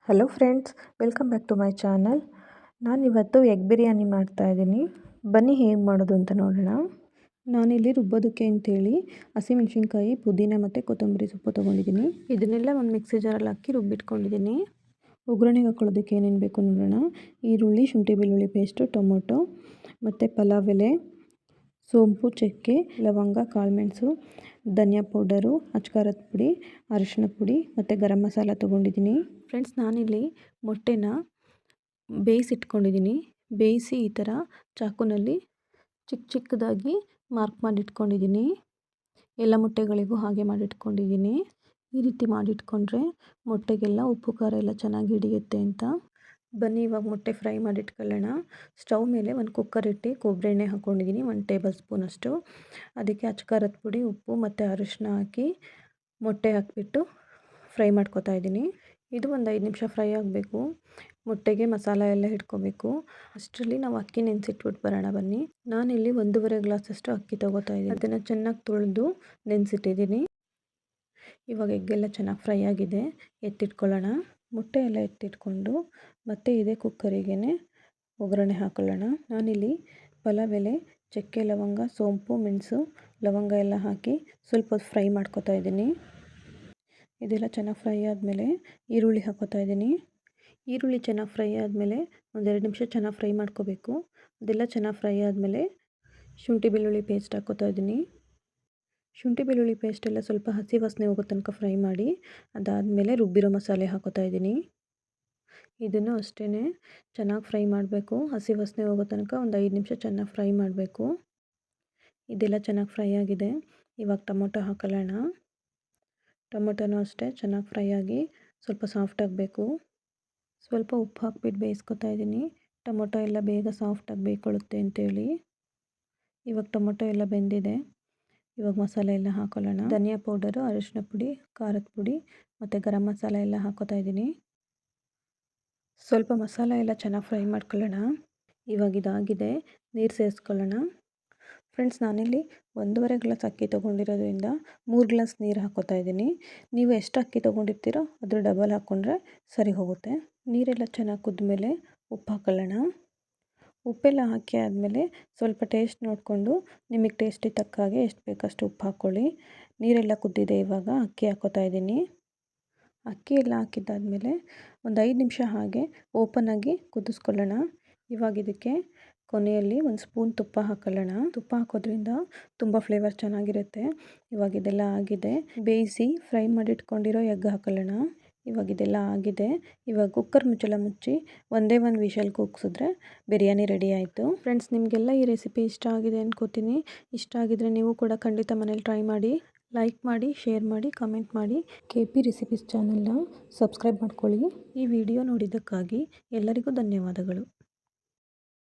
Hello friends, welcome back to my channel. ನಾನಿವತ್ತು egg biryani ಮಾಡ್ತಾಯಿದ್ದೀನಿ. ಬನ್ನಿ ಹೇಗೆ ಮಾಡೋದು ಅಂತ ನೋಡೋಣ. ನಾನಿಲ್ಲಿ ರುಬ್ಬೋದಕ್ಕೆ ಅಂತೇಳಿ ಹಸಿಮೆಣ್ಸಿನ್ಕಾಯಿ, ಪುದೀನ ಮತ್ತು ಕೊತ್ತಂಬರಿ ಸೊಪ್ಪು ತೊಗೊಂಡಿದ್ದೀನಿ. ಇದನ್ನೆಲ್ಲ ಒಂದು ಮಿಕ್ಸಿ ಜಾರಲ್ಲಿ ಹಾಕಿ ರುಬ್ಬಿಟ್ಕೊಂಡಿದ್ದೀನಿ. ಒಗ್ಗರಣೆಗೆ ಹಾಕೊಳ್ಳೋದಕ್ಕೆ ಏನೇನು ಬೇಕು ನೋಡೋಣ. ಈರುಳ್ಳಿ, ಶುಂಠಿ ಬೆಳ್ಳುಳ್ಳಿ ಪೇಸ್ಟು, ಟೊಮೊಟೊ ಮತ್ತು ಪಲಾವ್ ಎಲೆ, ಸೋಂಪು, ಚಕ್ಕೆ, ಲವಂಗ, ಕಾಳುಮೆಣಸು, ಧನಿಯಾ ಪೌಡರು, ಅಚ್ಕಾರದ ಪುಡಿ, ಅರಿಶಿನ ಪುಡಿ ಮತ್ತು ಗರಂ ಮಸಾಲ ತೊಗೊಂಡಿದ್ದೀನಿ. ಫ್ರೆಂಡ್ಸ್, ನಾನಿಲ್ಲಿ ಮೊಟ್ಟೆನ ಬೇಯಿಸಿಟ್ಕೊಂಡಿದ್ದೀನಿ. ಬೇಯಿಸಿ ಈ ಥರ ಚಾಕುನಲ್ಲಿ ಚಿಕ್ಕದಾಗಿ ಮಾರ್ಕ್ ಮಾಡಿಟ್ಕೊಂಡಿದ್ದೀನಿ. ಎಲ್ಲ ಮೊಟ್ಟೆಗಳಿಗೂ ಹಾಗೆ ಮಾಡಿಟ್ಕೊಂಡಿದ್ದೀನಿ. ಈ ರೀತಿ ಮಾಡಿಟ್ಕೊಂಡ್ರೆ ಮೊಟ್ಟೆಗೆಲ್ಲ ಉಪ್ಪು ಖಾರ ಎಲ್ಲ ಚೆನ್ನಾಗಿ ಹಿಡಿಯುತ್ತೆ ಅಂತ. ಬನ್ನಿ ಇವಾಗ ಮೊಟ್ಟೆ ಫ್ರೈ ಮಾಡಿಟ್ಕೊಳ್ಳೋಣ. ಸ್ಟವ್ ಮೇಲೆ ಒಂದು ಕುಕ್ಕರ್ ಇಟ್ಟು ಕೊಬ್ಬರಿ ಎಣ್ಣೆ ಹಾಕ್ಕೊಂಡಿದ್ದೀನಿ, 1 ಟೇಬಲ್ ಸ್ಪೂನಷ್ಟು. ಅದಕ್ಕೆ ಅಚ್ಕಾರದ ಪುಡಿ, ಉಪ್ಪು ಮತ್ತು ಅರಿಶಿನ ಹಾಕಿ ಮೊಟ್ಟೆ ಹಾಕಿಬಿಟ್ಟು ಫ್ರೈ ಮಾಡ್ಕೊತಾ ಇದ್ದೀನಿ. ಇದು ಒಂದು 5 ನಿಮಿಷ ಫ್ರೈ ಆಗಬೇಕು. ಮೊಟ್ಟೆಗೆ ಮಸಾಲ ಎಲ್ಲ ಹಿಡ್ಕೋಬೇಕು. ಅಷ್ಟರಲ್ಲಿ ನಾವು ಅಕ್ಕಿ ನೆನೆಸಿಟ್ಬಿಟ್ಟು ಬರೋಣ ಬನ್ನಿ. ನಾನಿಲ್ಲಿ 1.5 ಗ್ಲಾಸಷ್ಟು ಅಕ್ಕಿ ತೊಗೋತಾ ಇದ್ದೀನಿ. ಅದನ್ನು ಚೆನ್ನಾಗಿ ತೊಳೆದು ನೆನೆಸಿಟ್ಟಿದ್ದೀನಿ. ಇವಾಗ ಎಗ್ಗೆಲ್ಲ ಚೆನ್ನಾಗಿ ಫ್ರೈ ಆಗಿದೆ, ಎತ್ತಿಟ್ಕೊಳ್ಳೋಣ. ಮೊಟ್ಟೆ ಎಲ್ಲ ಎತ್ತಿಟ್ಕೊಂಡು ಮತ್ತೆ ಇದೇ ಕುಕ್ಕರಿಗೇ ಒಗ್ಗರಣೆ ಹಾಕೊಳ್ಳೋಣ. ನಾನಿಲ್ಲಿ ಪಲಾವ್ ಎಲೆ, ಚಕ್ಕೆ, ಲವಂಗ, ಸೋಂಪು, ಮೆಣಸು, ಲವಂಗ ಎಲ್ಲ ಹಾಕಿ ಸ್ವಲ್ಪ ಹೊತ್ತು ಫ್ರೈ ಮಾಡ್ಕೊತಾ ಇದ್ದೀನಿ. ಇದೆಲ್ಲ ಚೆನ್ನಾಗಿ ಫ್ರೈ ಆದಮೇಲೆ ಈರುಳ್ಳಿ ಹಾಕೋತಾ ಇದ್ದೀನಿ. ಈರುಳ್ಳಿ ಚೆನ್ನಾಗಿ ಫ್ರೈ ಆದಮೇಲೆ ಒಂದು 2 ನಿಮಿಷ ಚೆನ್ನಾಗಿ ಫ್ರೈ ಮಾಡ್ಕೋಬೇಕು. ಅದೆಲ್ಲ ಚೆನ್ನಾಗಿ ಫ್ರೈ ಆದಮೇಲೆ ಶುಂಠಿ ಬೆಳ್ಳುಳ್ಳಿ ಪೇಸ್ಟ್ ಹಾಕೋತಾ ಇದ್ದೀನಿ. ಶುಂಠಿ ಬೆಳ್ಳುಳ್ಳಿ ಪೇಸ್ಟೆಲ್ಲ ಸ್ವಲ್ಪ ಹಸಿ ವಾಸನೆ ಹೋಗೋ ತನಕ ಫ್ರೈ ಮಾಡಿ, ಅದಾದಮೇಲೆ ರುಬ್ಬಿರೋ ಮಸಾಲೆ ಹಾಕೋತಾ ಇದ್ದೀನಿ. ಇದನ್ನು ಅಷ್ಟೇ ಚೆನ್ನಾಗಿ ಫ್ರೈ ಮಾಡಬೇಕು. ಹಸಿ ವಾಸನೆ ಹೋಗೋ ತನಕ ಒಂದು 5 ನಿಮಿಷ ಚೆನ್ನಾಗಿ ಫ್ರೈ ಮಾಡಬೇಕು. ಇದೆಲ್ಲ ಚೆನ್ನಾಗಿ ಫ್ರೈ ಆಗಿದೆ. ಇವಾಗ ಟೊಮೊಟೊ ಹಾಕೊಳ್ಳೋಣ. ಟೊಮೊಟೊನೂ ಅಷ್ಟೇ ಚೆನ್ನಾಗಿ ಫ್ರೈ ಆಗಿ ಸ್ವಲ್ಪ ಸಾಫ್ಟ್ ಆಗಬೇಕು. ಸ್ವಲ್ಪ ಉಪ್ಪು ಹಾಕ್ಬಿಟ್ಟು ಬೇಯಿಸ್ಕೊತಾ ಇದ್ದೀನಿ. ಟೊಮೊಟೊ ಎಲ್ಲ ಬೇಗ ಸಾಫ್ಟಾಗಿ ಬೇಯ್ಕೊಳ್ಳುತ್ತೆ ಅಂತೇಳಿ. ಇವಾಗ ಟೊಮೊಟೊ ಎಲ್ಲ ಬೆಂದಿದೆ. ಇವಾಗ ಮಸಾಲೆ ಎಲ್ಲ ಹಾಕೊಳ್ಳೋಣ. ಧನಿಯಾ ಪೌಡರು, ಅರಿಶಿನ ಪುಡಿ, ಖಾರದ ಪುಡಿ ಮತ್ತು ಗರಂ ಮಸಾಲ ಎಲ್ಲ ಹಾಕೋತಾ ಇದ್ದೀನಿ. ಸ್ವಲ್ಪ ಮಸಾಲ ಎಲ್ಲ ಚೆನ್ನಾಗಿ ಫ್ರೈ ಮಾಡ್ಕೊಳ್ಳೋಣ. ಇವಾಗ ಇದಾಗಿದೆ, ನೀರು ಸೇರಿಸ್ಕೊಳ್ಳೋಣ. ಫ್ರೆಂಡ್ಸ್, ನಾನಿಲ್ಲಿ 1.5 ಗ್ಲಾಸ್ ಅಕ್ಕಿ ತೊಗೊಂಡಿರೋದ್ರಿಂದ 3 ಗ್ಲಾಸ್ ನೀರು ಹಾಕೋತಾ ಇದ್ದೀನಿ. ನೀವು ಎಷ್ಟು ಅಕ್ಕಿ ತೊಗೊಂಡಿರ್ತೀರೋ ಅದ್ರ ಡಬಲ್ ಹಾಕ್ಕೊಂಡ್ರೆ ಸರಿ ಹೋಗುತ್ತೆ. ನೀರೆಲ್ಲ ಚೆನ್ನಾಗಿ ಕುದ್ಮೇಲೆ ಉಪ್ಪು ಹಾಕೊಳ್ಳೋಣ. ಉಪ್ಪೆಲ್ಲ ಹಾಕಿ ಆದಮೇಲೆ ಸ್ವಲ್ಪ ಟೇಸ್ಟ್ ನೋಡಿಕೊಂಡು ನಿಮಗೆ ಟೇಸ್ಟಿಗೆ ತಕ್ಕ ಹಾಗೆ ಎಷ್ಟು ಬೇಕಷ್ಟು ಉಪ್ಪು ಹಾಕ್ಕೊಳ್ಳಿ. ನೀರೆಲ್ಲ ಕುದ್ದಿದೆ. ಇವಾಗ ಅಕ್ಕಿ ಹಾಕೋತಾ ಇದ್ದೀನಿ. ಅಕ್ಕಿ ಎಲ್ಲ ಹಾಕಿದ್ದಾದಮೇಲೆ ಒಂದು 5 ನಿಮಿಷ ಹಾಗೆ ಓಪನ್ನಾಗಿ ಕುದಿಸ್ಕೊಳ್ಳೋಣ. ಇವಾಗ ಇದಕ್ಕೆ ಕೊನೆಯಲ್ಲಿ 1 ಸ್ಪೂನ್ ತುಪ್ಪ ಹಾಕೊಳ್ಳೋಣ. ತುಪ್ಪ ಹಾಕೋದ್ರಿಂದ ತುಂಬ ಫ್ಲೇವರ್ ಚೆನ್ನಾಗಿರುತ್ತೆ. ಇವಾಗ ಇದೆಲ್ಲ ಆಗಿದೆ. ಬೇಯಿಸಿ ಫ್ರೈ ಮಾಡಿಟ್ಕೊಂಡಿರೋ ಎಗ್ ಹಾಕೊಳ್ಳೋಣ. ಇವಾಗ ಇದೆಲ್ಲ ಆಗಿದೆ. ಇವಾಗ ಕುಕ್ಕರ್ ಮುಚ್ಚಳ ಮುಚ್ಚಿ ಒಂದೇ ಒಂದು ವಿಷಲ್ ಕೂಗಿಸಿದ್ರೆ ಬಿರಿಯಾನಿ ರೆಡಿ ಆಯಿತು. ಫ್ರೆಂಡ್ಸ್, ನಿಮಗೆಲ್ಲ ಈ ರೆಸಿಪಿ ಇಷ್ಟ ಆಗಿದೆ ಅನ್ಕೋತೀನಿ. ಇಷ್ಟ ಆಗಿದ್ರೆ ನೀವು ಕೂಡ ಖಂಡಿತ ಮನೇಲಿ ಟ್ರೈ ಮಾಡಿ. ಲೈಕ್ ಮಾಡಿ, ಶೇರ್ ಮಾಡಿ, ಕಮೆಂಟ್ ಮಾಡಿ. KP ರೆಸಿಪೀಸ್ ಚಾನಲ್ನ ಸಬ್ಸ್ಕ್ರೈಬ್ ಮಾಡ್ಕೊಳ್ಳಿ. ಈ ವಿಡಿಯೋ ನೋಡಿದ್ದಕ್ಕಾಗಿ ಎಲ್ಲರಿಗೂ ಧನ್ಯವಾದಗಳು.